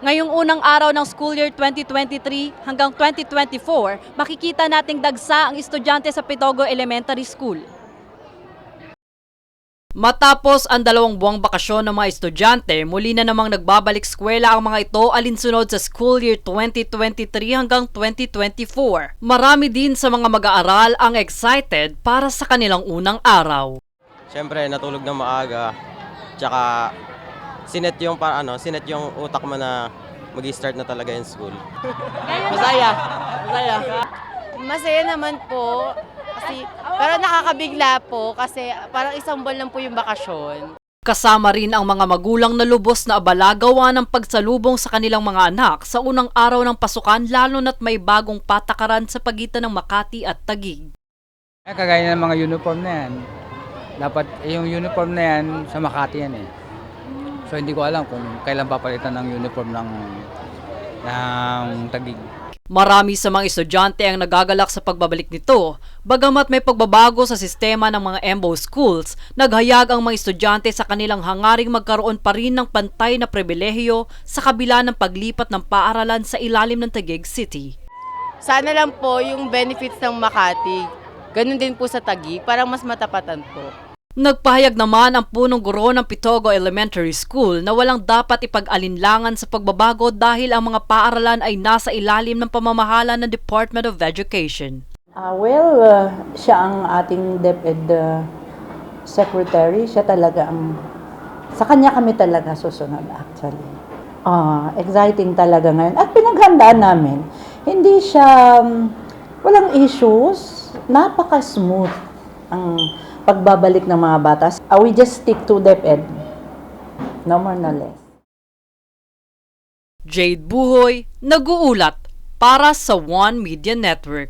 Ngayong unang araw ng school year 2023 hanggang 2024, makikita nating dagsa ang estudyante sa Pitogo Elementary School. Matapos ang 2 buwang bakasyon ng mga estudyante, muli na namang nagbabalik eskwela ang mga ito alinsunod sa school year 2023 hanggang 2024. Marami din sa mga mag-aaral ang excited para sa kanilang unang araw. Siyempre, natulog ng maaga, tsaka sinet yung utak mo na mag-start na talaga yung school. Masaya. Masaya naman po. Pero nakakabigla po kasi parang isang buwan lang po yung bakasyon. Kasama rin ang mga magulang na lubos na abala gawa ng pagsalubong sa kanilang mga anak sa unang araw ng pasukan, lalo na't may bagong patakaran sa pagitan ng Makati at Taguig. Kagaya ng mga uniform na yan, dapat yung uniform na yan sa Makati yan eh. So hindi ko alam kung kailan papalitan ng uniform ng Taguig. Marami sa mga estudyante ang nagagalak sa pagbabalik nito. Bagamat may pagbabago sa sistema ng mga EMBO schools, naghayag ang mga estudyante sa kanilang hangaring magkaroon pa rin ng pantay na pribilehiyo sa kabila ng paglipat ng paaralan sa ilalim ng Taguig City. Sana lang po yung benefits ng Makati. Ganun din po sa Taguig, parang mas matapatan po. Nagpahayag naman ang punong guro ng Pitogo Elementary School na walang dapat ipag-alinlangan sa pagbabago dahil ang mga paaralan ay nasa ilalim ng pamamahala ng Department of Education. Siya ang ating DepEd Secretary. Siya talaga sa kanya kami talaga susunod actually. Exciting talaga ngayon. At pinaghandaan namin. Hindi siya, walang issues. Napaka-smooth ang pagbabalik ng mga bata. We just stick to DepEd. No more, no less. Jade Buhoy, nag-uulat para sa One Media Network.